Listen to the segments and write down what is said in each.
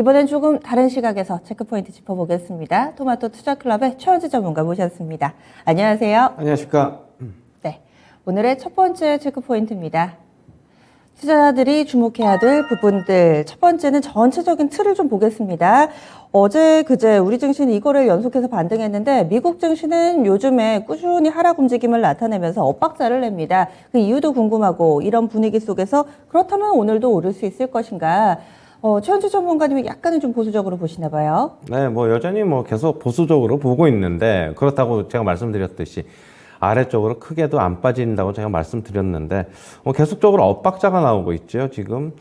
이번엔 조금 다른 시각에서 체크포인트 짚어보겠습니다. 토마토 투자클럽의 최원지 전문가 모셨습니다. 안녕하세요. 안녕하십니까. 네, 오늘의 첫 번째 체크포인트입니다. 투자자들이 주목해야 될 부분들. 첫 번째는 전체적인 틀을 좀 보겠습니다. 어제, 그제 우리 증시는 이거를 연속해서 반등했는데 미국 증시는 요즘에 꾸준히 하락 움직임을 나타내면서 엇박자를 냅니다. 그 이유도 궁금하고 이런 분위기 속에서 그렇다면 오늘도 오를 수 있을 것인가? 최원주 전문가님이 약간은 좀 보수적으로 보시나 봐요. 네, 여전히 계속 보수적으로 보고 있는데, 그렇다고 제가 말씀드렸듯이 아래쪽으로 크게도 안 빠진다고 제가 말씀드렸는데, 계속적으로 엇박자가 나오고 있죠, 지금.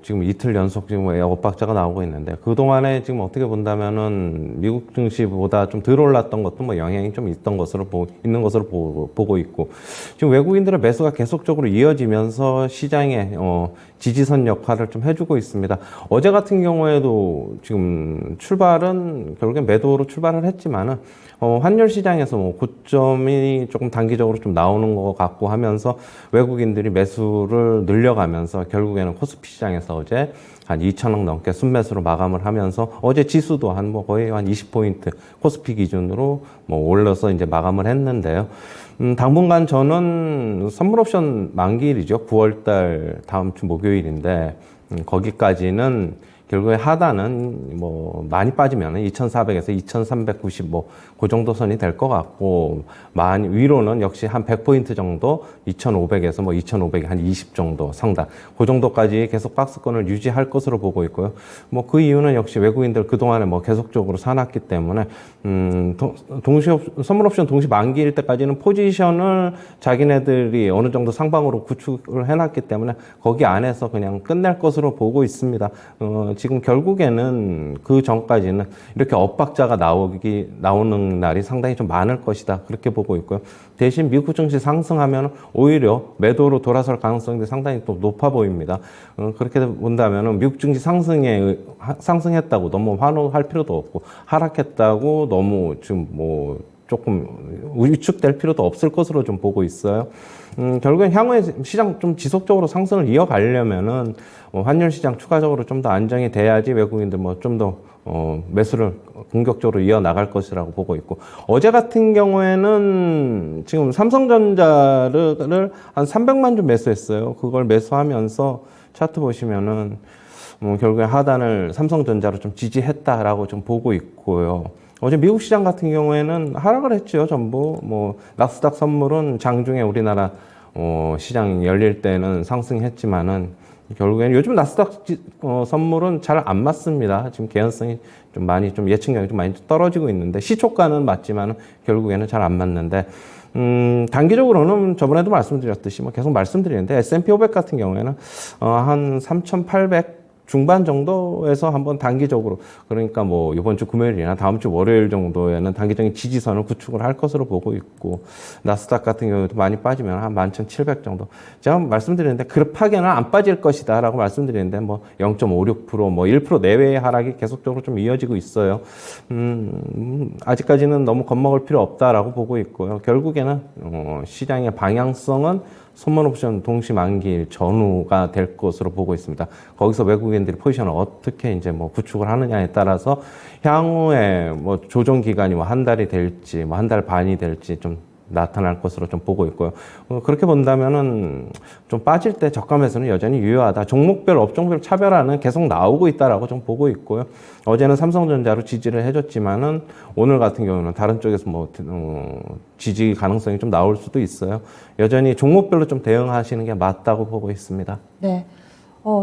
지금 이틀 연속 지금 엇박자가 나오고 있는데, 그동안에 지금 어떻게 본다면은 미국 증시보다 좀 덜 올랐던 것도 영향이 좀 있는 것으로 보고 있고, 지금 외국인들의 매수가 계속적으로 이어지면서 시장에, 지지선 역할을 좀 해주고 있습니다. 어제 같은 경우에도 지금 출발은 결국엔 매도로 출발을 했지만은, 환율 시장에서 고점이 조금 단기적으로 좀 나오는 것 같고 하면서 외국인들이 매수를 늘려가면서 결국에는 코스피 시장에서 어제 한 2천억 넘게 순매수로 마감을 하면서 어제 지수도 거의 한 20포인트 코스피 기준으로 올라서 이제 마감을 했는데요. 당분간 저는 선물 옵션 만기일이죠. 9월달 다음 주 목요일인데, 거기까지는 결국에 하단은 많이 빠지면 2,400에서 2,390 그 정도 선이 될 것 같고, 많이 위로는 역시 한 100포인트 정도 2,500에서 2,500에 한 20 정도 상단, 그 정도까지 계속 박스권을 유지할 것으로 보고 있고요. 그 이유는 역시 외국인들 그동안에 계속적으로 사놨기 때문에 선물옵션 동시 만기일 때까지는 포지션을 자기네들이 어느 정도 상방으로 구축을 해놨기 때문에 거기 안에서 그냥 끝낼 것으로 보고 있습니다. 지금 결국에는 그 전까지는 이렇게 엇박자가 나오는 날이 상당히 좀 많을 것이다, 그렇게 보고 있고요. 대신 미국 증시 상승하면 오히려 매도로 돌아설 가능성이 상당히 또 높아 보입니다. 그렇게 본다면 미국 증시 상승했다고 너무 환호할 필요도 없고, 하락했다고 너무 지금 조금 위축될 필요도 없을 것으로 좀 보고 있어요. 결국엔 향후에 시장 좀 지속적으로 상승을 이어가려면은 환율 시장 추가적으로 좀 더 안정이 돼야지 외국인들 좀 더 매수를 공격적으로 이어나갈 것이라고 보고 있고, 어제 같은 경우에는 지금 삼성전자를 한 300만 주 매수했어요. 그걸 매수하면서 차트 보시면은 결국에 하단을 삼성전자로 좀 지지했다라고 좀 보고 있고요. 어제 미국 시장 같은 경우에는 하락을 했죠, 전부. 나스닥 선물은 장중에 우리나라 시장 열릴 때는 상승했지만은 결국에는 요즘 나스닥 선물은 잘 안 맞습니다. 지금 개연성이 좀 많이, 예측력이 좀 많이 떨어지고 있는데, 시초가는 맞지만 결국에는 잘 안 맞는데, 단기적으로는 저번에도 말씀드렸듯이 계속 말씀드리는데, S&P 500 같은 경우에는 한 3,800 중반 정도에서 한번 단기적으로, 그러니까 이번 주 금요일이나 다음 주 월요일 정도에는 단기적인 지지선을 구축을 할 것으로 보고 있고, 나스닥 같은 경우도 많이 빠지면 한 11,700 정도. 제가 말씀드리는데 급하게는 안 빠질 것이다 라고 말씀드리는데 0.56%, 1% 내외의 하락이 계속적으로 좀 이어지고 있어요. 아직까지는 너무 겁먹을 필요 없다라고 보고 있고요. 결국에는 시장의 방향성은 선물옵션 동시 만기일 전후가 될 것으로 보고 있습니다. 거기서 외국인들이 포지션을 어떻게 이제 구축을 하느냐에 따라서 향후에 조정 기간이 한 달이 될지 한 달 반이 될지 좀 나타날 것으로 좀 보고 있고요. 그렇게 본다면은 좀 빠질 때 저가 매수는 여전히 유효하다. 종목별, 업종별 차별화는 계속 나오고 있다라고 좀 보고 있고요. 어제는 삼성전자로 지지를 해줬지만은 오늘 같은 경우는 다른 쪽에서 지지 가능성이 좀 나올 수도 있어요. 여전히 종목별로 좀 대응하시는 게 맞다고 보고 있습니다. 네.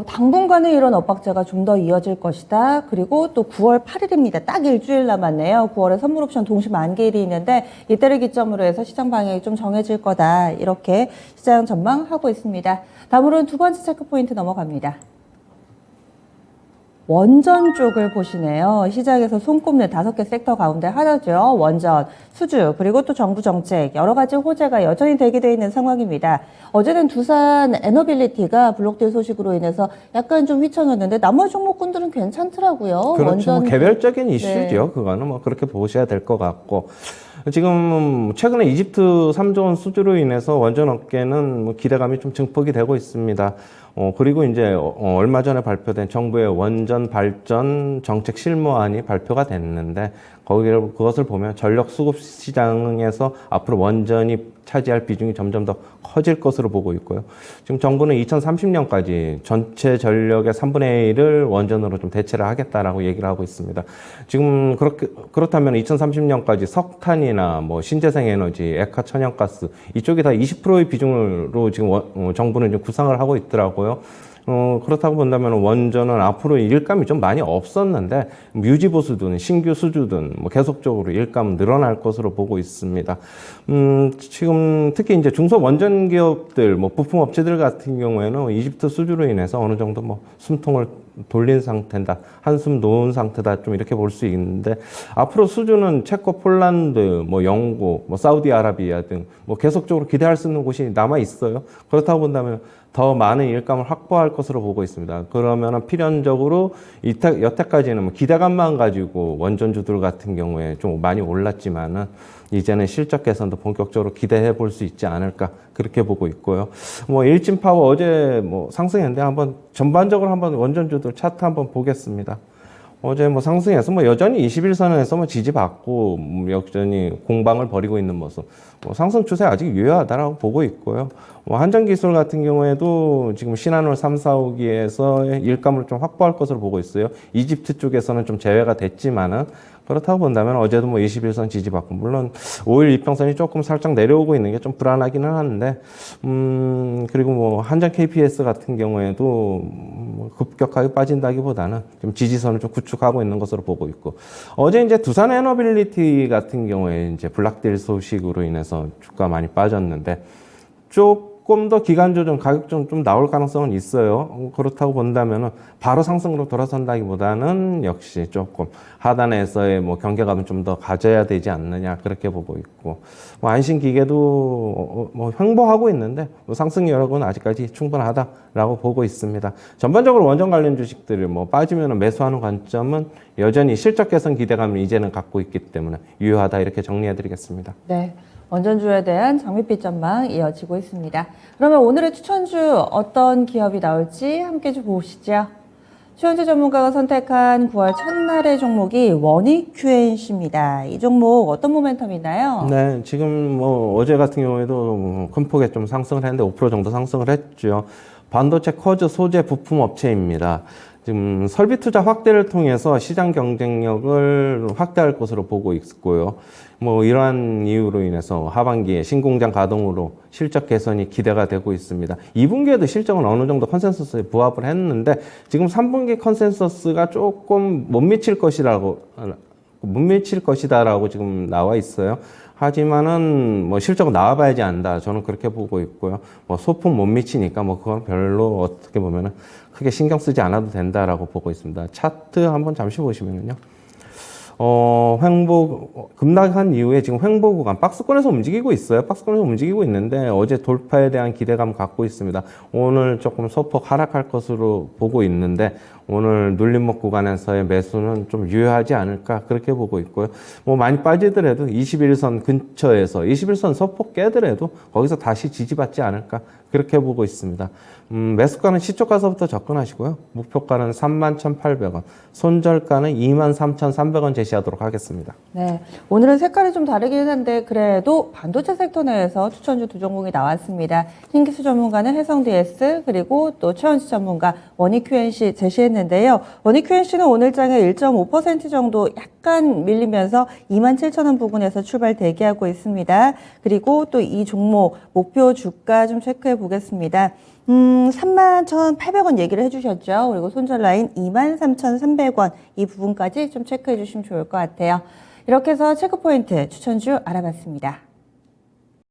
당분간은 이런 엇박자가 좀 더 이어질 것이다. 그리고 또 9월 8일입니다. 딱 일주일 남았네요. 9월에 선물옵션 동시 만기일이 있는데 이때를 기점으로 해서 시장 방향이 좀 정해질 거다. 이렇게 시장 전망하고 있습니다. 다음으로는 두 번째 체크포인트 넘어갑니다. 원전 쪽을 보시네요. 시장에서 손꼽는 5개 섹터 가운데 하나죠. 원전, 수주, 그리고 또 정부 정책, 여러 가지 호재가 여전히 대기되어 있는 상황입니다. 어제는 두산 에너빌리티가 블록딜 소식으로 인해서 약간 좀 휘청였는데 나머지 종목군들은 괜찮더라고요. 그렇죠. 개별적인 이슈죠. 네. 그거는 그렇게 보셔야 될 것 같고. 지금 최근에 이집트 3조 원 수주로 인해서 원전 업계는 기대감이 좀 증폭이 되고 있습니다. 그리고 이제 얼마 전에 발표된 정부의 원전 발전 정책 실무안이 발표가 됐는데 그것을 보면 전력 수급 시장에서 앞으로 원전이 차지할 비중이 점점 더 커질 것으로 보고 있고요. 지금 정부는 2030년까지 전체 전력의 3분의 1을 원전으로 좀 대체를 하겠다라고 얘기를 하고 있습니다. 지금 그렇다면 2030년까지 석탄이나 뭐 신재생 에너지, 액화 천연가스 이쪽이 다 20%의 비중으로 지금 정부는 좀 구상을 하고 있더라고요. 그렇다고 본다면 원전은 앞으로 일감이 좀 많이 없었는데 유지보수든 신규 수주든 뭐 계속적으로 일감은 늘어날 것으로 보고 있습니다. 지금 특히 이제 중소 원전 기업들, 뭐 부품 업체들 같은 경우에는 이집트 수주로 인해서 어느 정도 뭐 숨통을 돌린 상태다, 한숨 놓은 상태다, 좀 이렇게 볼 수 있는데 앞으로 수주는 체코, 폴란드, 뭐 영국, 뭐 사우디아라비아 등 뭐 계속적으로 기대할 수 있는 곳이 남아 있어요. 그렇다고 본다면 더 많은 일감을 확보할 것으로 보고 있습니다. 그러면은 필연적으로 여태까지는 뭐 기대감만 가지고 원전주들 같은 경우에 좀 많이 올랐지만은 이제는 실적 개선도 본격적으로 기대해 볼 수 있지 않을까 그렇게 보고 있고요. 뭐 일진파워 어제 뭐 상승했는데 한번 전반적으로 한번 원전주들 차트 한번 보겠습니다. 어제 뭐 상승해서 뭐 여전히 21선에서 뭐 지지받고 여전히 공방을 벌이고 있는 모습. 상승 추세 아직 유효하다라고 보고 있고요. 한전기술 같은 경우에도 지금 신한울 3, 4호기에서 일감을 좀 확보할 것으로 보고 있어요. 이집트 쪽에서는 좀 제외가 됐지만은 그렇다고 본다면 어제도 뭐 21선 지지받고 물론 5일 이평선이 조금 살짝 내려오고 있는 게 좀 불안하기는 하는데 그리고 뭐 한전 KPS 같은 경우에도 뭐 급격하게 빠진다기보다는 좀 지지선을 좀 구축하고 있는 것으로 보고 있고 어제 이제 두산 에너빌리티 같은 경우에 이제 블락딜 소식으로 인해서 주가 많이 빠졌는데 조금 더 기간 조정, 가격 좀 나올 가능성은 있어요. 그렇다고 본다면은 바로 상승으로 돌아선다기보다는 역시 조금 하단에서의 뭐 경계감은 좀 더 가져야 되지 않느냐 그렇게 보고 있고 뭐 안신기계도 뭐 횡보하고 있는데 뭐 상승 여력은 아직까지 충분하다라고 보고 있습니다. 전반적으로 원전 관련 주식들을 뭐 빠지면은 매수하는 관점은 여전히 실적 개선 기대감을 이제는 갖고 있기 때문에 유효하다 이렇게 정리해드리겠습니다. 네. 원전주에 대한 장밋빛 전망 이어지고 있습니다. 그러면 오늘의 추천주 어떤 기업이 나올지 함께 좀 보시죠. 추천주 전문가가 선택한 9월 첫날의 종목이 원익 QNC입니다. 이 종목 어떤 모멘텀이나요? 네, 지금 뭐 어제 같은 경우에도 큰 폭의 좀 상승을 했는데 5% 정도 상승을 했죠. 반도체 쿼즈 소재 부품 업체입니다. 지금 설비 투자 확대를 통해서 시장 경쟁력을 확대할 것으로 보고 있고요. 뭐 이러한 이유로 인해서 하반기에 신공장 가동으로 실적 개선이 기대가 되고 있습니다. 2분기에도 실적은 어느 정도 컨센서스에 부합을 했는데 지금 3분기 컨센서스가 조금 못 미칠 것이다라고 지금 나와 있어요. 하지만은 뭐 실적은 나와봐야지 안다. 저는 그렇게 보고 있고요. 뭐 소품 못 미치니까 뭐 그건 별로 어떻게 보면은 크게 신경 쓰지 않아도 된다라고 보고 있습니다. 차트 한번 잠시 보시면은요. 급락한 이후에 지금 횡보 구간, 박스권에서 움직이고 있어요. 박스권에서 움직이고 있는데 어제 돌파에 대한 기대감 갖고 있습니다. 오늘 조금 소폭 하락할 것으로 보고 있는데 오늘 눌림목 구간에서의 매수는 좀 유효하지 않을까 그렇게 보고 있고요. 뭐 많이 빠지더라도 21선 근처에서 21선 소폭 깨더라도 거기서 다시 지지받지 않을까 그렇게 보고 있습니다. 매수가는 시초가서부터 접근하시고요. 목표가는 31,800원, 손절가는 23,300원 제시하도록 하겠습니다. 네, 오늘은 색깔이 좀 다르긴 한데 그래도 반도체 섹터 내에서 추천주 두 종목이 나왔습니다. 흰기수 전문가는 해성DS 그리고 또 최원식 전문가 원익 QNC 제시했는데요. 원익 QNC는 오늘장에 1.5% 정도 약간 밀리면서 27,000원 부근에서 출발 대기하고 있습니다. 그리고 또 이 종목 목표 주가 좀 체크해 보겠습니다. 31,800원 얘기를 해주셨죠. 그리고 손절 라인 23,300원 이 부분까지 좀 체크해 주시면 좋을 것 같아요. 이렇게 해서 체크포인트 추천주 알아봤습니다.